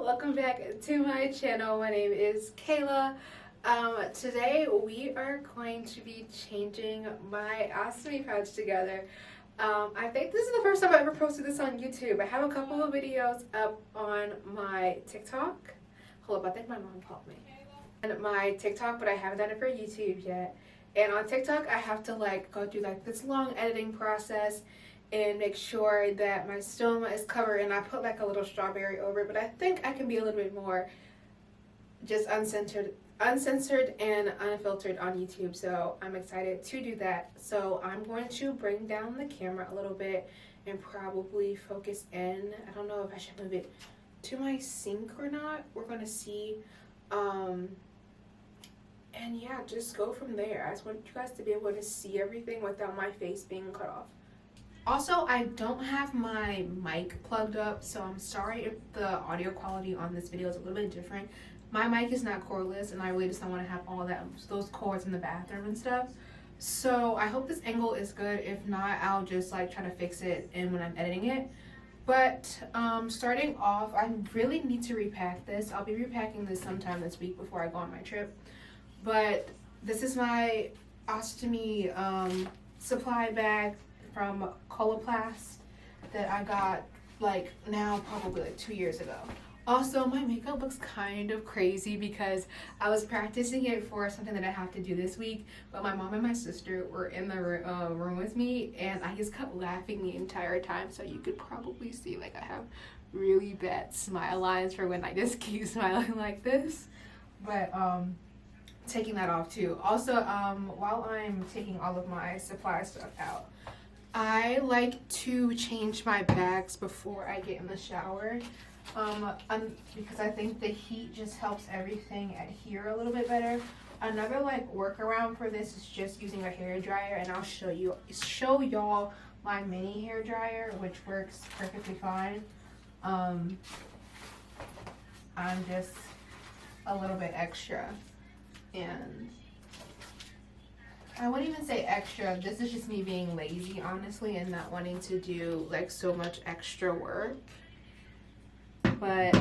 welcome back to my channel. My name is Kayla. Today we are going to be changing my ostomy pouch together. I think this is the first time I ever posted this on YouTube. I have a couple of videos up on my TikTok. Hold up, I think my mom called me. And my TikTok, but I haven't done it for YouTube yet. And on TikTok, I have to go through this long editing process and make sure that my stoma is covered, and I put a little strawberry over it, but I think I can be a little bit more just uncensored and unfiltered on YouTube, so I'm excited to do that. So I'm going to bring down the camera a little bit and probably focus in. I don't know if I should move it to my sink or not. We're going to see. And yeah, just go from there. I just want you guys to be able to see everything without my face being cut off. Also, I don't have my mic plugged up, so I'm sorry if the audio quality on this video is a little bit different. My mic is not cordless, and I really just don't want to have all those cords in the bathroom and stuff. So I hope this angle is good. If not, I'll just try to fix it when I'm editing it. But starting off, I really need to repack this. I'll be repacking this sometime this week before I go on my trip. But this is my ostomy supply bag from Coloplast that I got now probably 2 years ago. Also, my makeup looks kind of crazy because I was practicing it for something that I have to do this week, but my mom and my sister were in the room with me, and I just kept laughing the entire time, so you could probably see I have really bad smile lines for when I just keep smiling like this. But taking that off too. Also, while I'm taking all of my supply stuff out, I like to change my bags before I get in the shower, because I think the heat just helps everything adhere a little bit better. Another workaround for this is just using a hair dryer, and I'll show y'all my mini hair dryer, which works perfectly fine. I'm just a little bit extra, and I wouldn't even say extra. This is just me being lazy, honestly, and not wanting to do so much extra work. But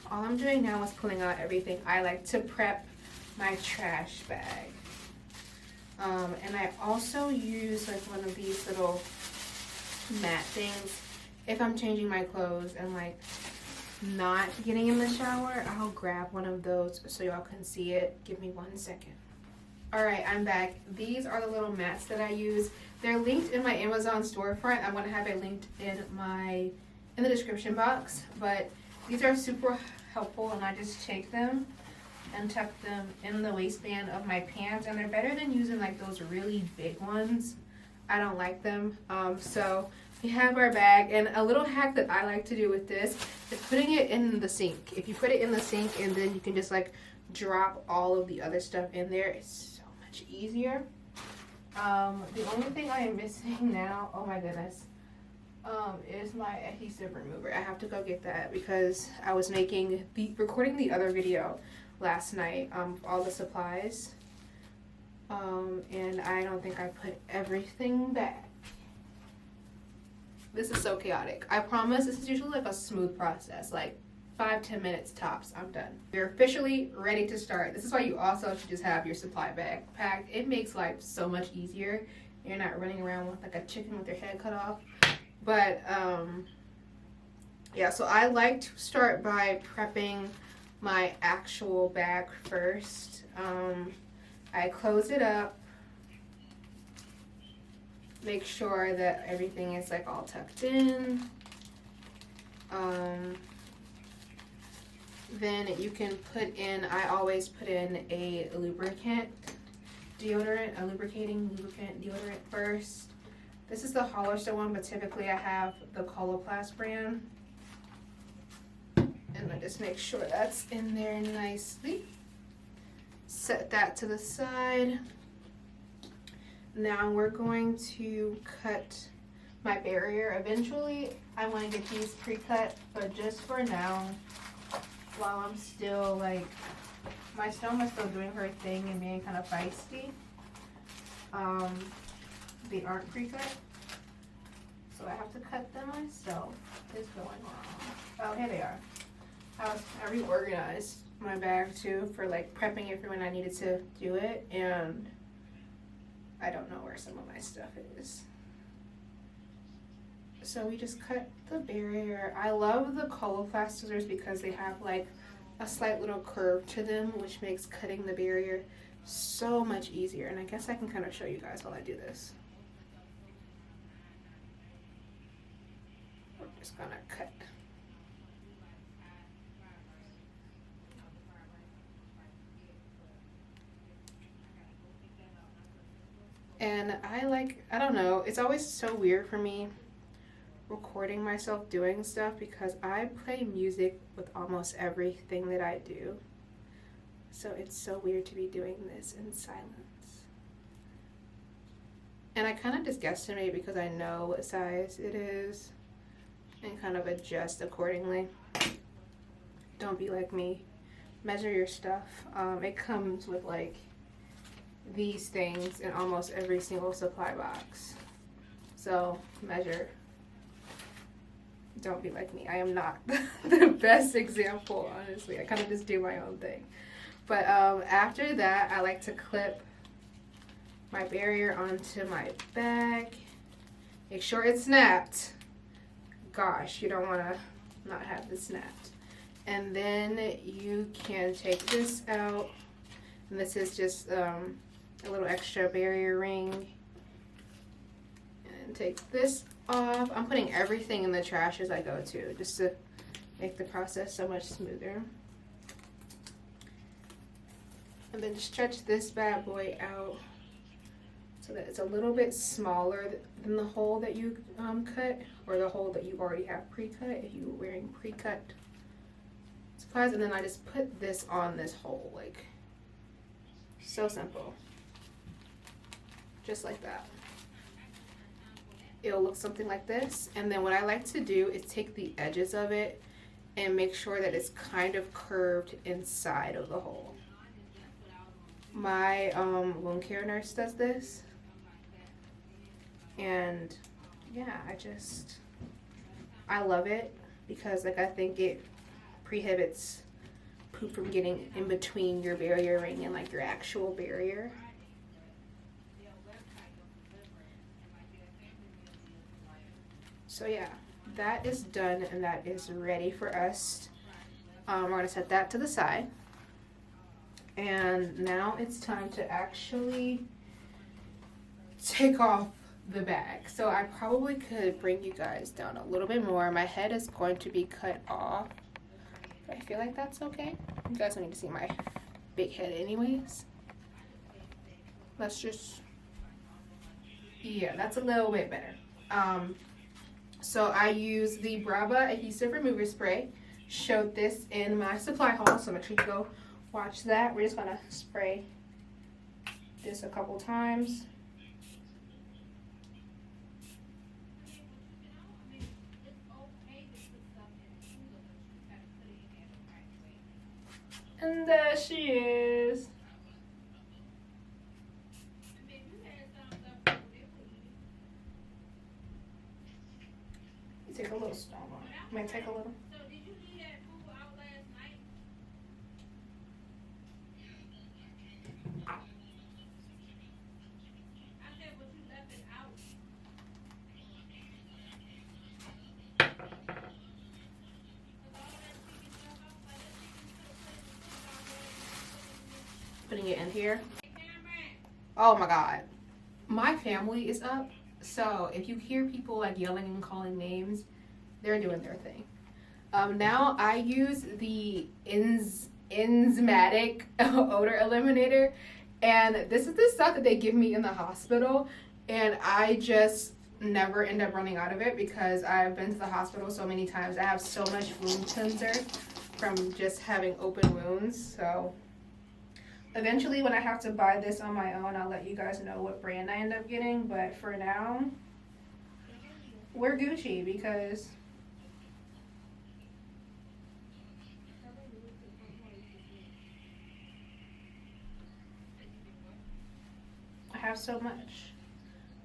all I'm doing now is pulling out everything. I like to prep my trash bag. And I also use one of these little mat things if I'm changing my clothes and not getting in the shower. I'll grab one of those so y'all can see it. Give me 1 second. Alright, I'm back. These are the little mats that I use. They're linked in my Amazon storefront. I'm going to have it linked in the description box. But these are super helpful, and I just take them and tuck them in the waistband of my pants. And they're better than using those really big ones. I don't like them. So we have our bag. And a little hack that I like to do with this is putting it in the sink. If you put it in the sink and then you can just drop all of the other stuff in there, it's easier. The only thing I am missing now, oh my goodness, is my adhesive remover. I have to go get that because I was recording the other video last night, all the supplies, and I don't think I put everything back. This is so chaotic. I promise this is usually a smooth process, 5-10 minutes tops, I'm done. We're officially ready to start. This is why you also should just have your supply bag packed. It makes life so much easier. You're not running around with a chicken with your head cut off. But yeah, so I like to start by prepping my actual bag first. I close it up, make sure that everything is all tucked in. Then you can put in, I always put in a lubricating lubricant deodorant first. This is the Hollister one, but typically I have the Coloplast brand. And I just make sure that's in there nicely. Set that to the side. Now we're going to cut my barrier. Eventually I want to get these pre-cut, but just for now, while I'm still my stomach's still doing her thing and being kind of feisty, they aren't pre-cut, so I have to cut them myself. What is going on? Oh, here they are. I I reorganized my bag too for like prepping it for when I needed to do it, and I don't know where some of my stuff is. So we just cut the barrier. I love the Coloplast scissors because they have like a slight little curve to them, which makes cutting the barrier so much easier. And I guess I can kind of show you guys while I do this. We're just gonna cut. And I don't know, it's always so weird for me recording myself doing stuff because I play music with almost everything that I do. So it's so weird to be doing this in silence. And I kind of just guesstimate because I know what size it is and kind of adjust accordingly. Don't be like me. Measure your stuff. It comes with like these things in almost every single supply box. So measure. Don't be like me. I am not the best example, honestly. I kind of just do my own thing. But after that, I like to clip my barrier onto my bag. Make sure it's snapped. Gosh, you don't want to not have this snapped. And then you can take this out. And this is just a little extra barrier ring. And take this off. I'm putting everything in the trash as I go too, just to make the process so much smoother. And then stretch this bad boy out so that it's a little bit smaller than the hole that you cut, or the hole that you already have pre-cut if you were wearing pre-cut supplies. And then I just put this on this hole, like so simple, just like that. It'll look something like this. And then what I like to do is take the edges of it and make sure that it's kind of curved inside of the hole. My wound care nurse does this, and yeah, I love it because like I think it prohibits poop from getting in between your barrier ring and like your actual barrier. So yeah, that is done and that is ready for us. We're gonna set that to the side. And now it's time to actually take off the bag. So I probably could bring you guys down a little bit more. My head is going to be cut off. I feel like that's okay. You guys don't need to see my big head anyways. Let's just, yeah, that's a little bit better. So I use the Brava Adhesive Remover Spray. Showed this in my supply haul, so make sure you go watch that. We're just gonna spray this a couple times. And there she is. You take a little stone on it. May I take a little? Putting it in here. Oh my God. My family is up, so if you hear people like yelling and calling names, they're doing their thing. Now I use the enzymatic odor eliminator, and this is the stuff that they give me in the hospital, and I just never end up running out of it because I've been to the hospital so many times. I have so much wound cleanser from just having open wounds. So eventually when I have to buy this on my own, I'll let you guys know what brand I end up getting, but for now we're Gucci because I have so much.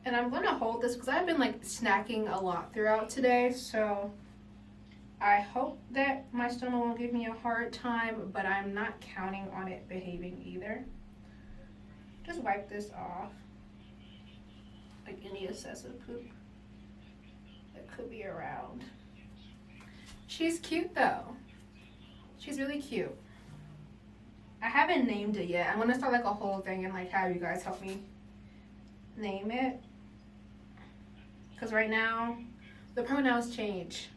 And I'm going to hold this because I've been like snacking a lot throughout today, so I hope that my stoma won't give me a hard time, but I'm not counting on it behaving either. Just wipe this off, like any excessive poop that could be around. She's cute though. She's really cute. I haven't named it yet. I'm gonna start like a whole thing and like have you guys help me name it. Because right now, the pronouns change.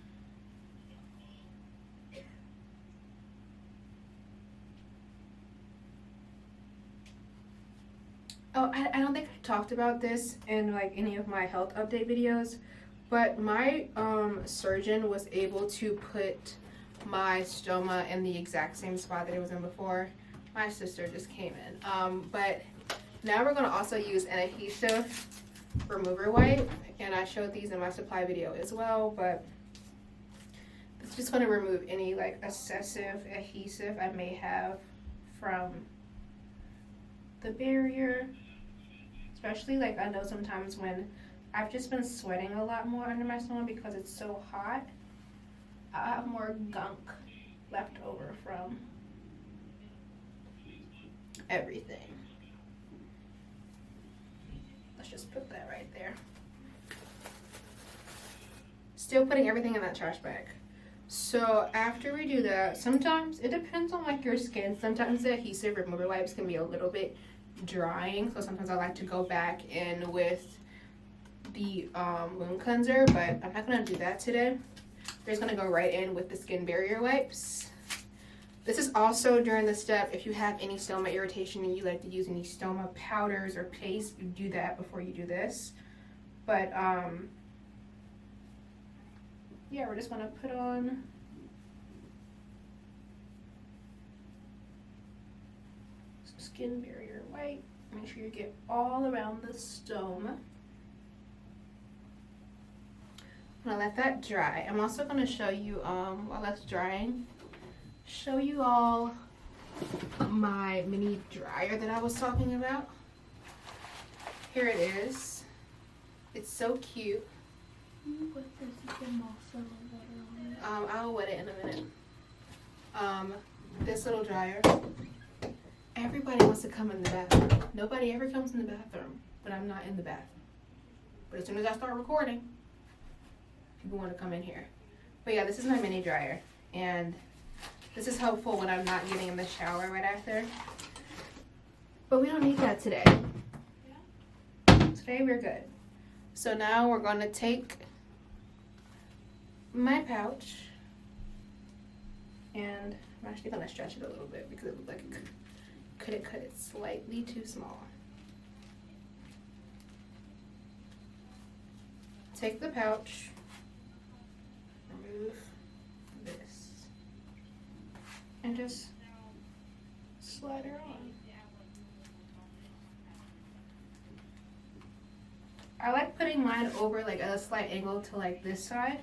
Oh, I don't think I talked about this in like any of my health update videos, but my surgeon was able to put my stoma in the exact same spot that it was in before. My sister just came in. But now we're going to also use an adhesive remover wipe, and I showed these in my supply video as well, but it's just going to remove any like excessive adhesive I may have from the barrier. Especially like I know sometimes when I've just been sweating a lot more under my stoma because it's so hot, I have more gunk left over from everything. Let's just put that right there. Still putting everything in that trash bag. So after we do that, sometimes it depends on like your skin. Sometimes the adhesive remover wipes can be a little bit drying, so sometimes I like to go back in with the wound cleanser, but I'm not going to do that today. We're just going to go right in with the skin barrier wipes. This is also during the step if you have any stoma irritation and you like to use any stoma powders or paste, you do that before you do this. But yeah, we're just going to put on some skin barrier wipe. Make sure you get all around the stoma. I'm gonna let that dry. I'm also gonna show you while that's drying, show you all my mini dryer that I was talking about. Here it is. It's so cute. I'll wet it in a minute. This little dryer. Everybody wants to come in the bathroom. Nobody ever comes in the bathroom, but I'm not in the bathroom. But as soon as I start recording, people want to come in here. But yeah, this is my mini dryer, and this is helpful when I'm not getting in the shower right after. But we don't need that today. Today we're good. So now we're going to take my pouch, and I'm actually going to stretch it a little bit because it looked like it could it cut it slightly too small. Take the pouch, remove this, and just slide her on. I like putting mine over like at a slight angle to like this side,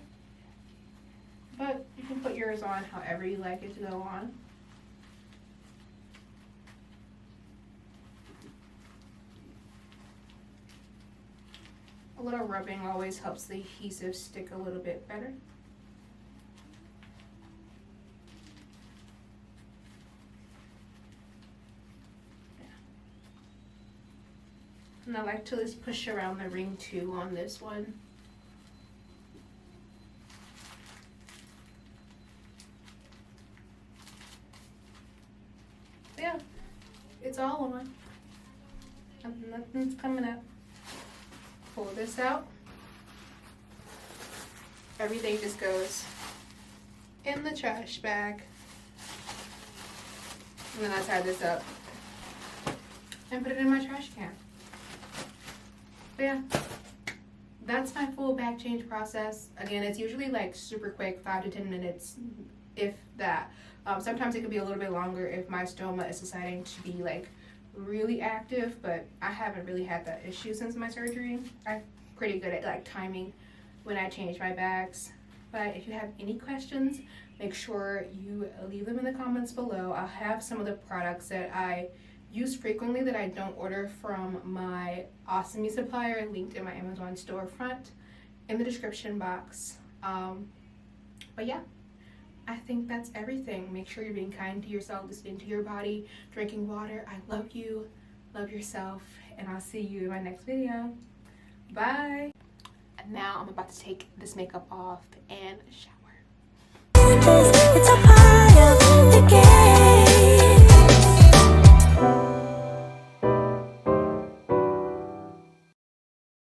but you can put yours on however you like it to go on. A little rubbing always helps the adhesive stick a little bit better. Yeah. And I like to just push around the ring too on this one. Yeah, it's all on. Nothing's coming up. Pull this out. Everything just goes in the trash bag. And then I tie this up and put it in my trash can. But yeah, that's my full bag change process. Again, it's usually like super quick, 5 to 10 minutes, if that. Sometimes it could be a little bit longer if my stoma is deciding to be like really active, but I haven't really had that issue since my surgery. I'm pretty good at like timing when I change my bags. But if you have any questions, make sure you leave them in the comments below. I'll have some of the products that I use frequently that I don't order from my Ostomy supplier linked in my Amazon storefront in the description box. But yeah, I think that's everything. Make sure you're being kind to yourself, listening to your body, drinking water. I love you, love yourself, and I'll see you in my next video. Bye. And now I'm about to take this makeup off and shower.